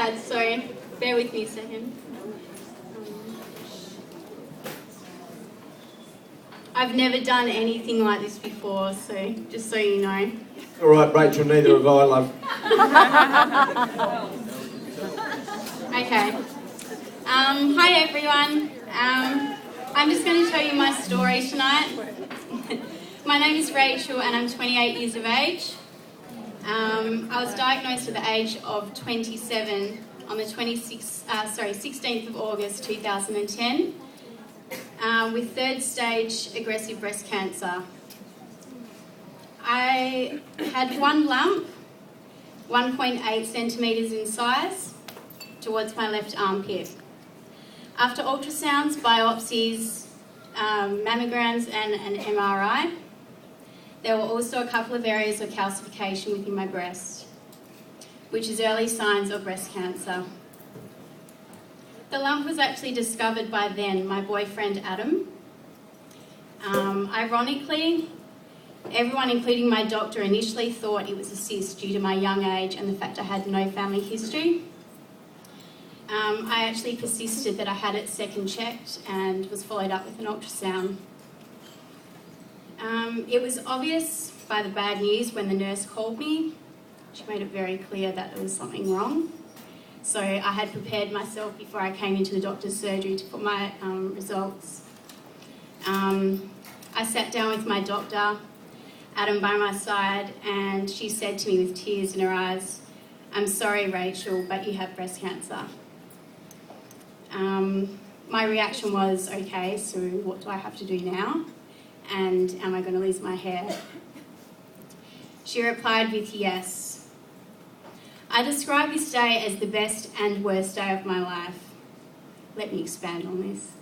pad, so bear with me a second. I've never done anything like this before, so just so you know. All right, Rachel, neither have I, love. Okay. Hi everyone. I'm just going to tell you my story tonight. My name is Rachel and I'm 28 years of age. I was diagnosed at the age of 27 on the 16th of August 2010 with third stage aggressive breast cancer. I had one lump, 1.8 centimetres in size, towards my left armpit. After ultrasounds, biopsies, mammograms and an MRI, there were also a couple of areas of calcification within my breast, which is early signs of breast cancer. The lump was actually discovered by then my boyfriend Adam. Ironically, everyone, including my doctor, initially thought it was a cyst due to my young age and the fact I had no family history. I actually persisted that I had it second checked and was followed up with an ultrasound. It was obvious by the bad news when the nurse called me. She made it very clear that there was something wrong. So I had prepared myself before I came into the doctor's surgery to put my results. I sat down with my doctor, Adam, by my side, and she said to me with tears in her eyes, "I'm sorry, Rachel, but you have breast cancer." My reaction was, okay, so what do I have to do now? And am I going to lose my hair? She replied with yes. I describe this day as the best and worst day of my life. Let me expand on this.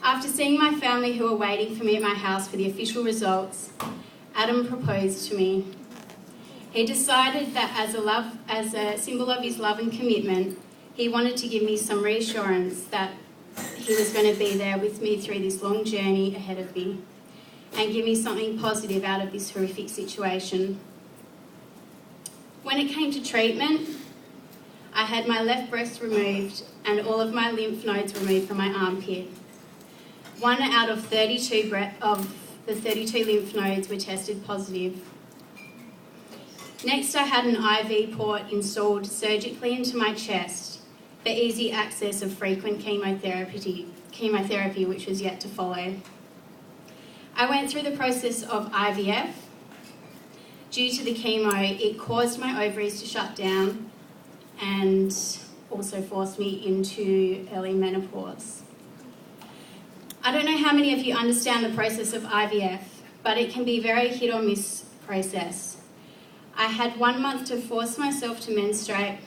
After seeing my family who were waiting for me at my house for the official results, Adam proposed to me. He decided that as a symbol of his love and commitment, he wanted to give me some reassurance that he was going to be there with me through this long journey ahead of me and give me something positive out of this horrific situation. When it came to treatment, I had my left breast removed and all of my lymph nodes removed from my armpit. 1 out of 32 of the 32 lymph nodes were tested positive. Next, I had an IV port installed surgically into my chest for easy access of frequent chemotherapy, which was yet to follow. I went through the process of IVF. Due to the chemo, it caused my ovaries to shut down and also forced me into early menopause. I don't know how many of you understand the process of IVF, but it can be a very hit or miss process. I had 1 month to force myself to menstruate,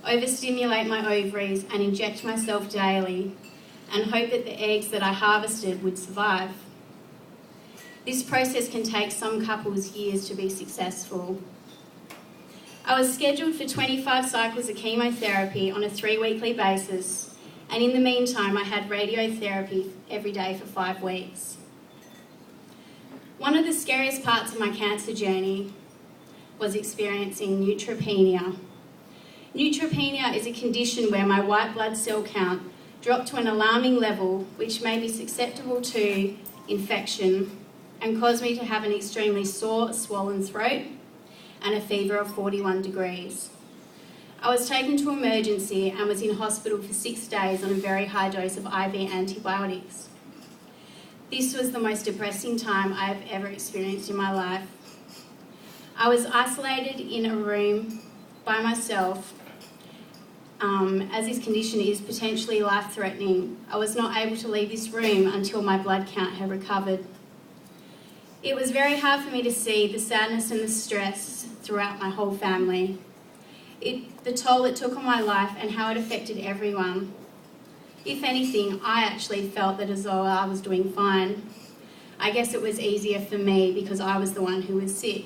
overstimulate my ovaries and inject myself daily and hope that the eggs that I harvested would survive. This process can take some couples years to be successful. I was scheduled for 25 cycles of chemotherapy on a 3-weekly basis, and in the meantime I had radiotherapy every day for 5 weeks. One of the scariest parts of my cancer journey was experiencing neutropenia. Neutropenia is a condition where my white blood cell count dropped to an alarming level which made me susceptible to infection and caused me to have an extremely sore, swollen throat and a fever of 41 degrees. I was taken to emergency and was in hospital for 6 days on a very high dose of IV antibiotics. This was the most depressing time I have ever experienced in my life. I was isolated in a room by myself, as this condition is potentially life-threatening. I was not able to leave this room until my blood count had recovered. It was very hard for me to see the sadness and the stress throughout my whole family. The toll it took on my life and how it affected everyone. If anything, I actually felt that as though I was doing fine. I guess it was easier for me because I was the one who was sick.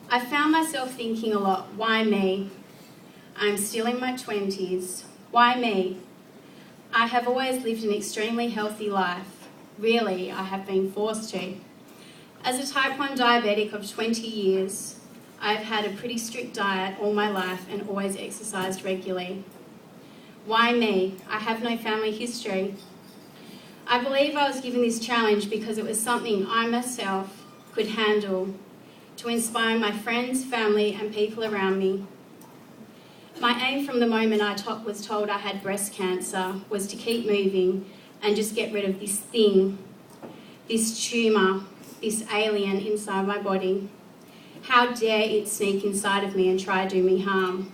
I found myself thinking a lot, why me? I'm still in my 20s. Why me? I have always lived an extremely healthy life. Really, I have been forced to. As a type 1 diabetic of 20 years, I've had a pretty strict diet all my life and always exercised regularly. Why me? I have no family history. I believe I was given this challenge because it was something I myself could handle to inspire my friends, family and people around me. My aim from the moment I was told I had breast cancer was to keep moving and just get rid of this thing, this tumour, this alien inside my body. How dare it sneak inside of me and try to do me harm?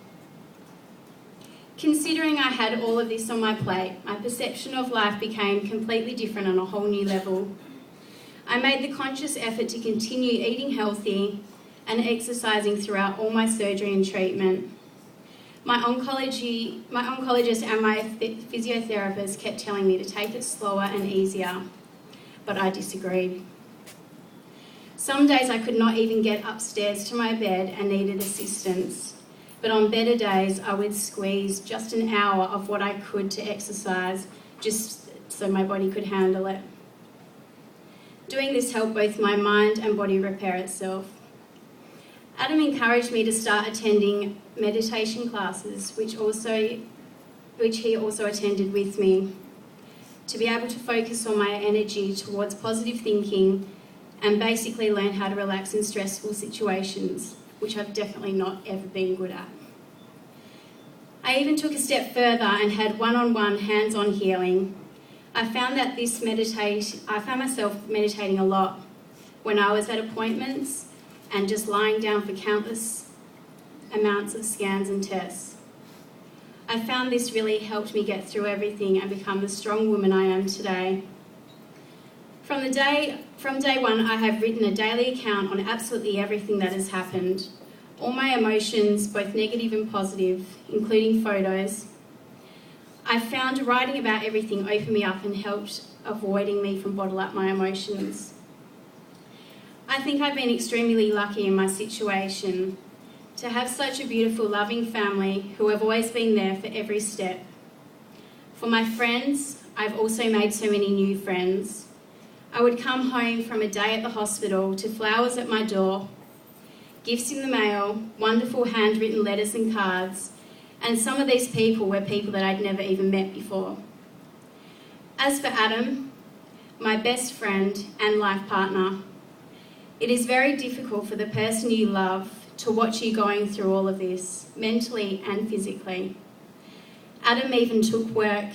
Considering I had all of this on my plate, my perception of life became completely different on a whole new level. I made the conscious effort to continue eating healthy and exercising throughout all my surgery and treatment. My oncologist and my physiotherapist kept telling me to take it slower and easier, but I disagreed. Some days I could not even get upstairs to my bed and needed assistance, but on better days I would squeeze just an hour of what I could to exercise just so my body could handle it. Doing this helped both my mind and body repair itself. Adam encouraged me to start attending meditation classes, which he also attended with me, to be able to focus on my energy towards positive thinking and basically learn how to relax in stressful situations, which I've definitely not ever been good at. I even took a step further and had one-on-one hands-on healing. I found myself meditating a lot when I was at appointments and just lying down for countless amounts of scans and tests. I found this really helped me get through everything and become the strong woman I am today. From day one, I have written a daily account on absolutely everything that has happened, all my emotions, both negative and positive, including photos. I found writing about everything opened me up and helped avoiding me from bottle up my emotions. I think I've been extremely lucky in my situation to have such a beautiful, loving family who have always been there for every step. For my friends, I've also made so many new friends. I would come home from a day at the hospital to flowers at my door, gifts in the mail, wonderful handwritten letters and cards, and some of these people were people that I'd never even met before. As for Adam, my best friend and life partner, it is very difficult for the person you love to watch you going through all of this, mentally and physically. Adam even took work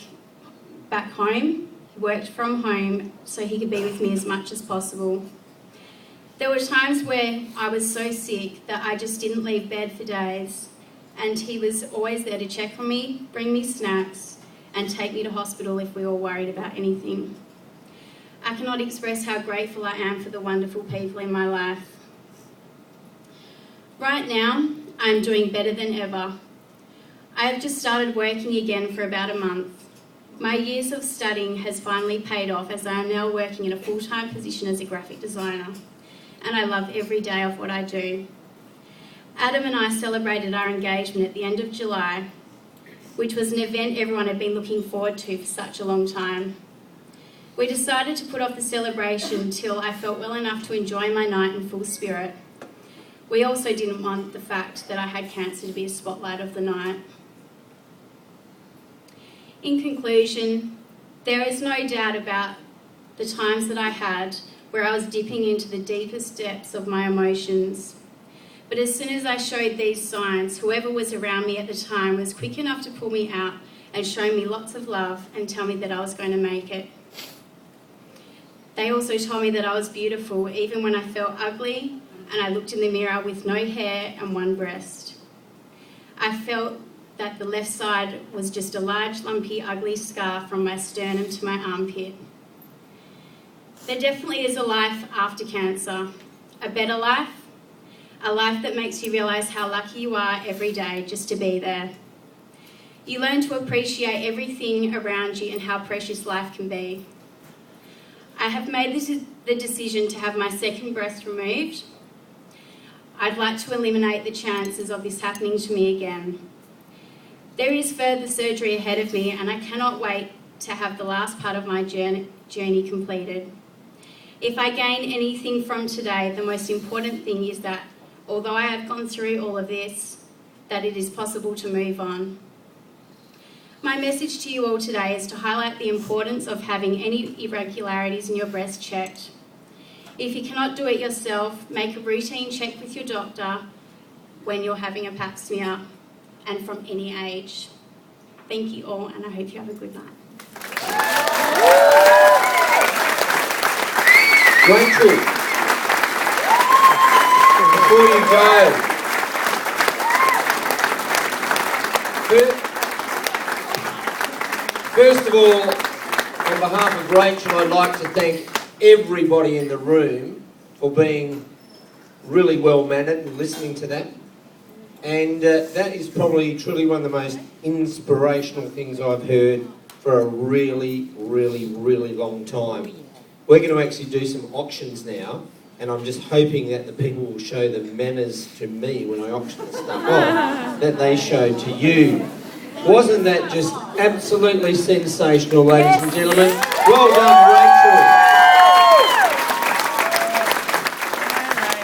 back home. He worked from home so he could be with me as much as possible. There were times where I was so sick that I just didn't leave bed for days, and he was always there to check on me, bring me snacks, and take me to hospital if we were worried about anything. I cannot express how grateful I am for the wonderful people in my life. Right now, I'm doing better than ever. I have just started working again for about a month. My years of studying has finally paid off as I am now working in a full-time position as a graphic designer, and I love every day of what I do. Adam and I celebrated our engagement at the end of July, which was an event everyone had been looking forward to for such a long time. We decided to put off the celebration till I felt well enough to enjoy my night in full spirit. We also didn't want the fact that I had cancer to be a spotlight of the night. In conclusion, there is no doubt about the times that I had where I was dipping into the deepest depths of my emotions. But as soon as I showed these signs, whoever was around me at the time was quick enough to pull me out and show me lots of love and tell me that I was going to make it. They also told me that I was beautiful even when I felt ugly and I looked in the mirror with no hair and one breast. I felt that the left side was just a large, lumpy, ugly scar from my sternum to my armpit. There definitely is a life after cancer, a better life, a life that makes you realise how lucky you are every day just to be there. You learn to appreciate everything around you and how precious life can be. I have made the decision to have my second breast removed. I'd like to eliminate the chances of this happening to me again. There is further surgery ahead of me and I cannot wait to have the last part of my journey completed. If I gain anything from today, the most important thing is that although I have gone through all of this, that it is possible to move on. My message to you all today is to highlight the importance of having any irregularities in your breast checked. If you cannot do it yourself, make a routine check with your doctor when you're having a pap smear and from any age. Thank you all, and I hope you have a good night. Rachel, before you go, first of all, on behalf of Rachel, I'd like to thank everybody in the room for being really well-mannered and listening to that. And that is probably truly one of the most inspirational things I've heard for a really, really, really long time. We're going to actually do some auctions now, and I'm just hoping that the people will show the manners to me when I auction the stuff off that they show to you. Wasn't that just absolutely sensational, ladies and gentlemen? Well done,